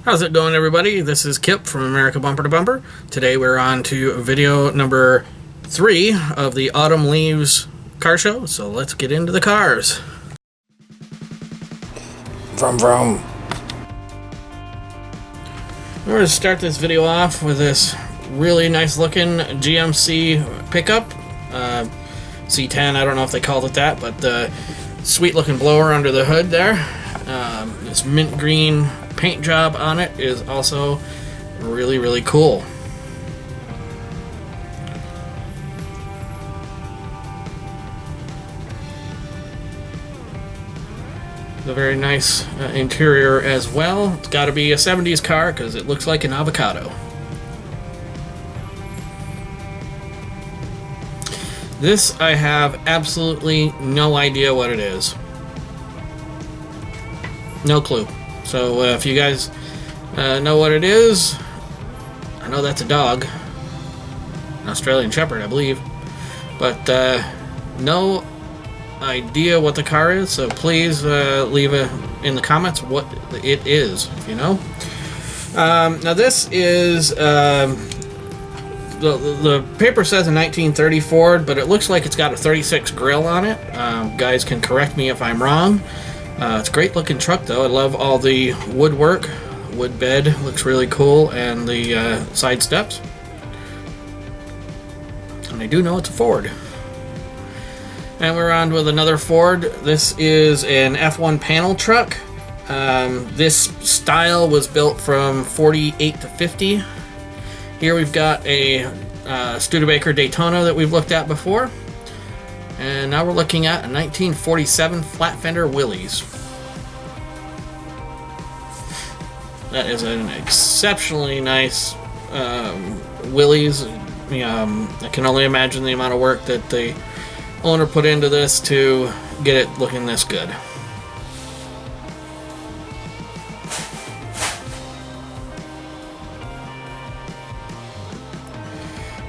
How's it going, everybody? This is Kip from America Bumper to Bumper. Today we're on to video number 3 of the Autumn Leaves car show, so let's get into the cars. Vroom vroom. We're going to start this video off with this really nice looking GMC pickup. C10, I don't know if they called it that, but the sweet looking blower under the hood there. This mint green paint job on it is also really cool. A very nice interior as well. It's got to be a 70s car because it looks like an avocado. This I have absolutely no idea what it is. No clue. So if you guys know what it is, I know that's a dog, an Australian Shepherd, I believe, but no idea what the car is. So please leave in the comments what it is, if you know. Now this is the paper says a 1930 Ford, but it looks like it's got a 36 grill on it. Guys can correct me if I'm wrong. It's a great looking truck though. I love all the woodwork. Wood bed looks really cool, and the side steps. And I do know it's a Ford. And we're on with another Ford. This is an F1 panel truck. This style was built from 48 to 50. Here we've got a Studebaker Daytona that we've looked at before. And now we're looking at a 1947 flat fender Willys. That is an exceptionally nice Willys. I can only imagine the amount of work that the owner put into this to get it looking this good.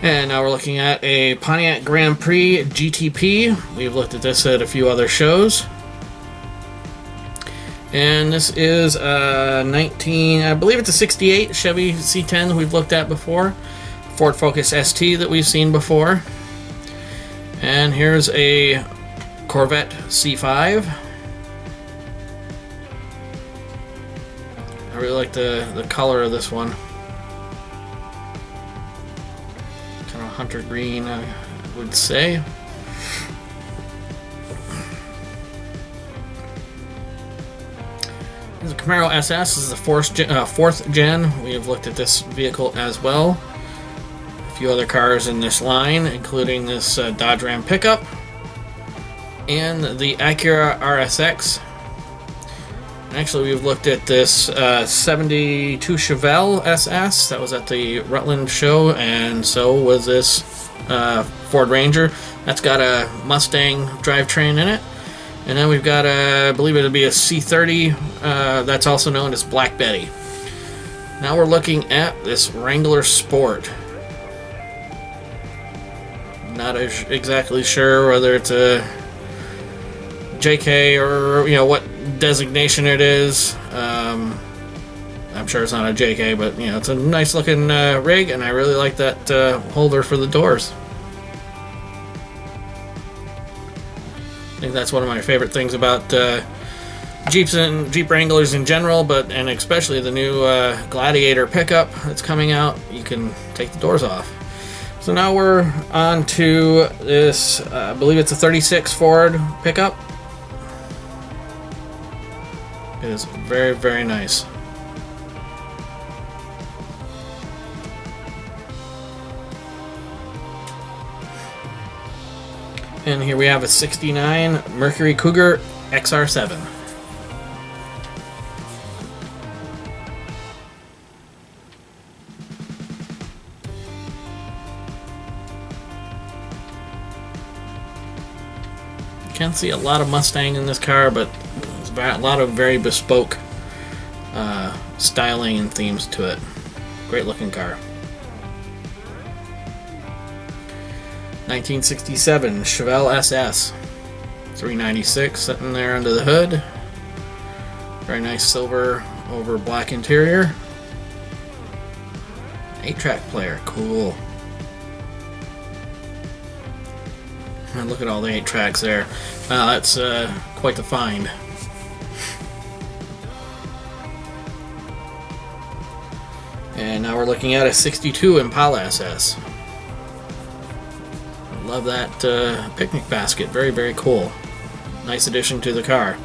And now we're looking at a Pontiac Grand Prix GTP. We've looked at this at a few other shows. And this is a I believe it's a 68 Chevy C10 we've looked at before. Ford Focus ST that we've seen before. And here's a Corvette C5. I really like the color of this one. Hunter green, I would say. This is a Camaro SS. This is the fourth gen. We have looked at this vehicle as well. A few other cars in this line, including this Dodge Ram pickup and the Acura RSX. Actually, we've looked at this 72 Chevelle SS that was at the Rutland show, and so was this Ford Ranger. That's got a Mustang drivetrain in it. And then we've got I believe it'll be a C30 that's also known as Black Betty. Now we're looking at this Wrangler Sport. Not exactly sure whether it's a JK or what designation it is. I'm sure it's not a JK, but it's a nice looking rig, and I really like that holder for the doors. I think that's one of my favorite things about Jeeps and Jeep Wranglers in general, and especially the new Gladiator pickup that's coming out. You can take the doors off. So now we're on to this, I believe it's a 36 Ford pickup. It is very nice. And here we have a 69 Mercury Cougar XR7. Can't see a lot of Mustang in this car, but there's a lot of very bespoke styling and themes to it. Great looking car. 1967 Chevelle SS, 396 sitting there under the hood. Very nice silver over black interior. 8-track player, cool. And look at all the 8 tracks there. Wow, that's quite the find. And now we're looking at a 62 Impala SS. Love that picnic basket. Very, very cool. Nice addition to the car.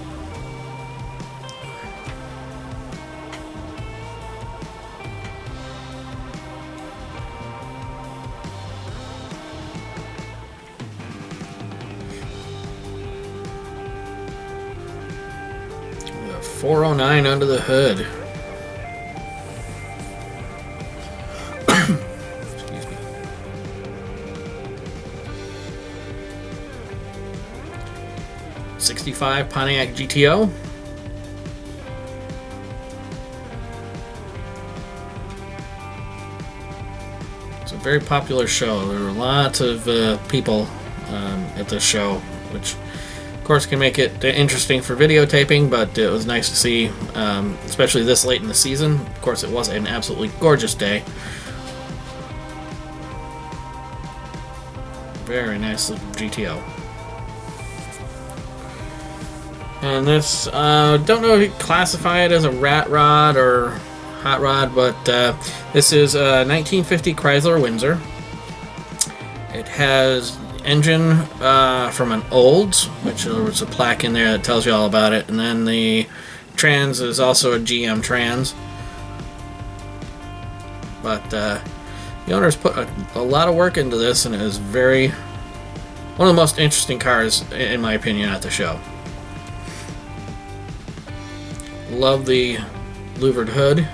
The 409 under the hood. 65 Pontiac GTO. It's a very popular show. There were lots of people at this show, which of course can make it interesting for videotaping, but it was nice to see, especially this late in the season. Of course, it was an absolutely gorgeous day. Very nice looking GTO. And this, don't know if you classify it as a rat rod or hot rod, but this is a 1950 Chrysler Windsor. It has engine from an Olds, which there was a plaque in there that tells you all about it, and then the trans is also a GM trans. But the owners put a lot of work into this, and it is one of the most interesting cars, in my opinion, at the show. Love the louvered hood.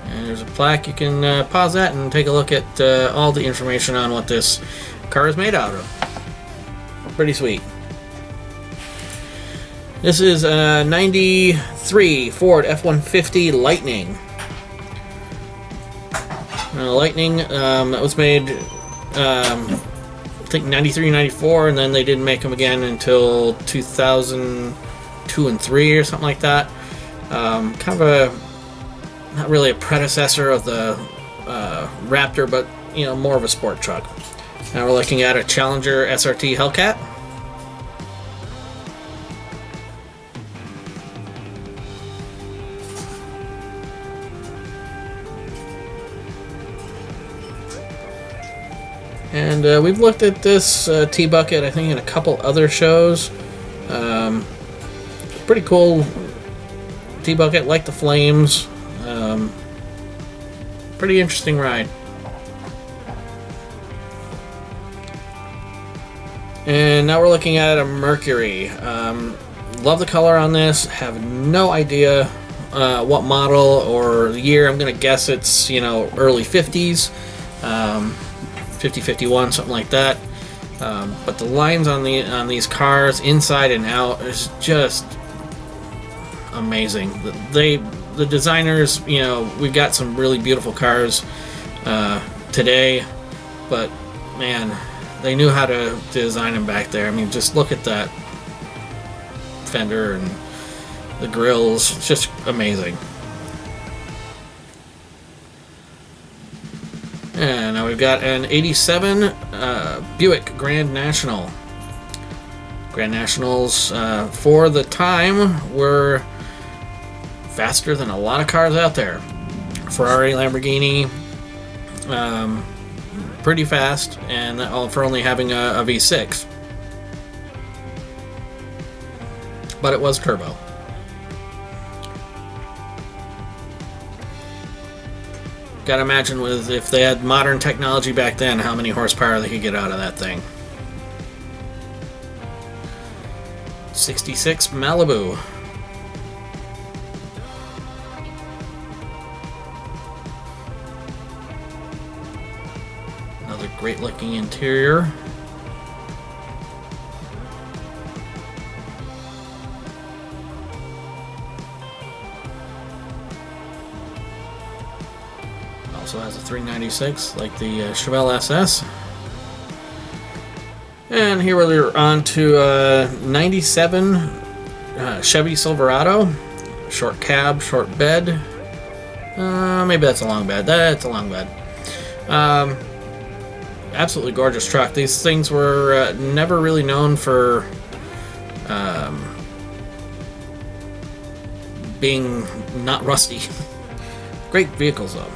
And there's a plaque. You can pause that and take a look at all the information on what this car is made out of. Pretty sweet. This is a 93 Ford F-150 Lightning. Lightning that was made I think 93, 94, and then they didn't make them again until 2002 and 3 or something like that. Kind of not really a predecessor of the Raptor, but more of a sport truck. Now we're looking at a Challenger SRT Hellcat. And we've looked at this T-Bucket, I think, in a couple other shows. Pretty cool T-Bucket, like the flames. Pretty interesting ride. And now we're looking at a Mercury. Love the color on this. Have no idea what model or year. I'm going to guess it's, early 50s. 50, 51, something like that. But the lines on these cars, inside and out, is just amazing. The designers, we've got some really beautiful cars today, but man, they knew how to design them back there. I mean, just look at that fender and the grills. It's just amazing. And now we've got an 87 Buick Grand National. Grand Nationals, for the time, were faster than a lot of cars out there. Ferrari, Lamborghini, pretty fast, and all for only having a V6. But it was turbo. Gotta imagine if they had modern technology back then, how many horsepower they could get out of that thing. 66 Malibu. Another great looking interior. Also has a 396 like the Chevelle SS. And here we're on to 97 Chevy Silverado. Short cab, short bed. Maybe that's a long bed. That's a long bed. Absolutely gorgeous truck. These things were never really known for being not rusty. Great vehicles though.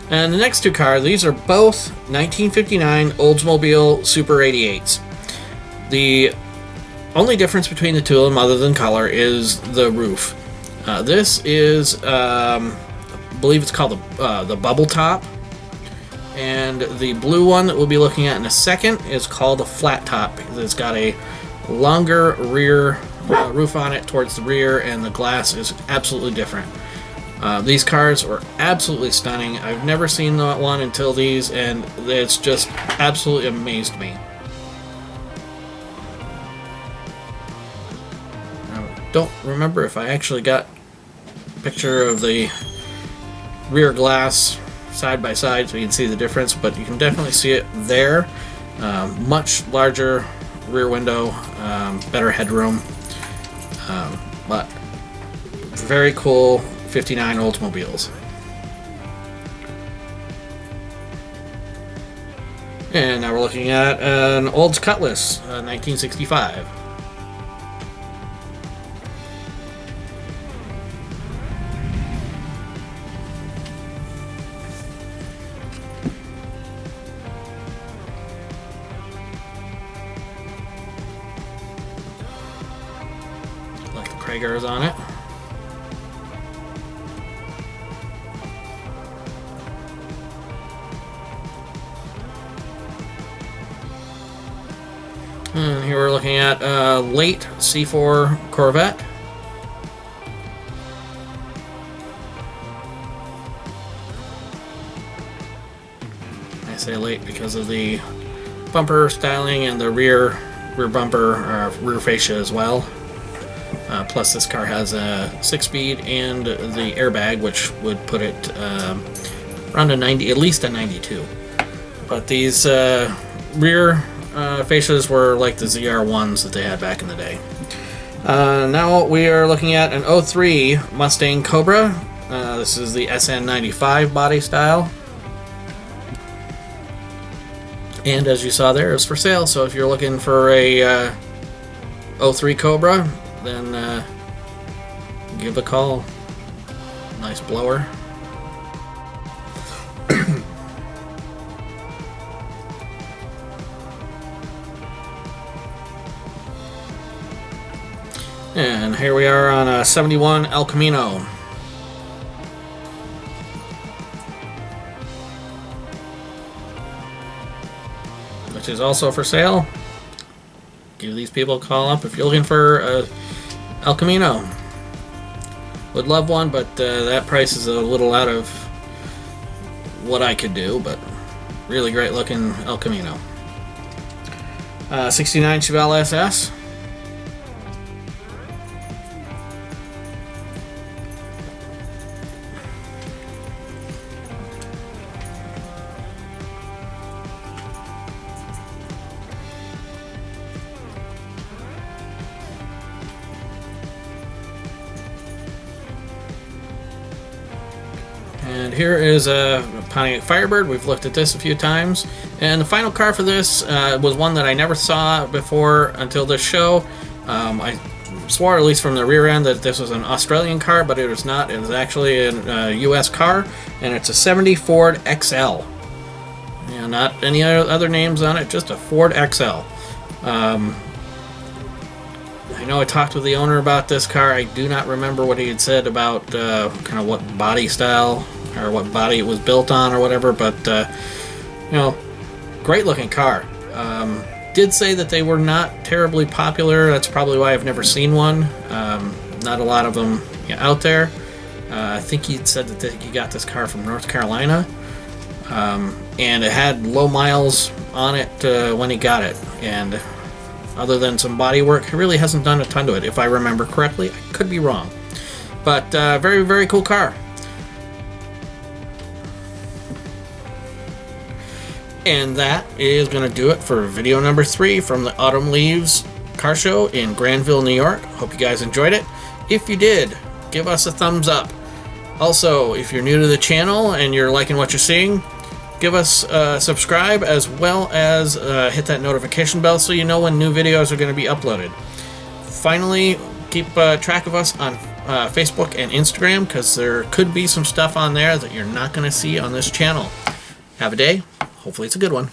And the next two cars, these are both 1959 Oldsmobile Super 88s. The only difference between the two of them, other than color, is the roof. This is, I believe it's called the bubbletop. And the blue one that we'll be looking at in a second is called a flattop. It's got a longer rear roof on it towards the rear, and the glass is absolutely different. These cars were absolutely stunning. I've never seen that one until these, and it's just absolutely amazed me. I don't remember if I actually got a picture of the rear glass side by side so you can see the difference, but you can definitely see it there. Much larger rear window, better headroom, but very cool 59 Oldsmobiles. And now we're looking at an Olds Cutlass, 1965. Like the Kragers on it. And here we're looking at a late C4 Corvette. I say late because of the bumper styling and the rear bumper, rear fascia as well. Plus this car has a 6-speed and the airbag, which would put it around a 90, at least a 92. But these rear fascias were like the ZR1s that they had back in the day. Now we are looking at an 03 Mustang Cobra. This is the SN95 body style. And as you saw there, it's for sale. So if you're looking for a 03 Cobra, then give a call. Nice blower. And here we are on a 71 El Camino. Which is also for sale. Give these people a call up if you're looking for a El Camino. Would love one, but that price is a little out of what I could do, but really great looking El Camino. 69 Chevelle SS. And here is a Pontiac Firebird. We've looked at this a few times. And the final car for this was one that I never saw before until this show. I swore, at least from the rear end, that this was an Australian car, but it was not. It was actually a US car, and it's a 70 Ford XL. Yeah, not any other names on it, just a Ford XL. I know I talked with the owner about this car. I do not remember what he had said about kind of what body style or what body it was built on or whatever, but you know, great looking car. Did say that they were not terribly popular. That's probably why I've never seen one. Not a lot of them out there. I think he said that he got this car from North Carolina, and it had low miles on it when he got it, and other than some body work, he really hasn't done a ton to it, if I remember correctly. I could be wrong. But very, very cool car. And that is going to do it for video number 3 from the Autumn Leaves Car Show in Granville, New York. Hope you guys enjoyed it. If you did, give us a thumbs up. Also, if you're new to the channel and you're liking what you're seeing, give us a subscribe as well as hit that notification bell so you know when new videos are going to be uploaded. Finally, keep track of us on Facebook and Instagram, because there could be some stuff on there that you're not going to see on this channel. Have a day. Hopefully it's a good one.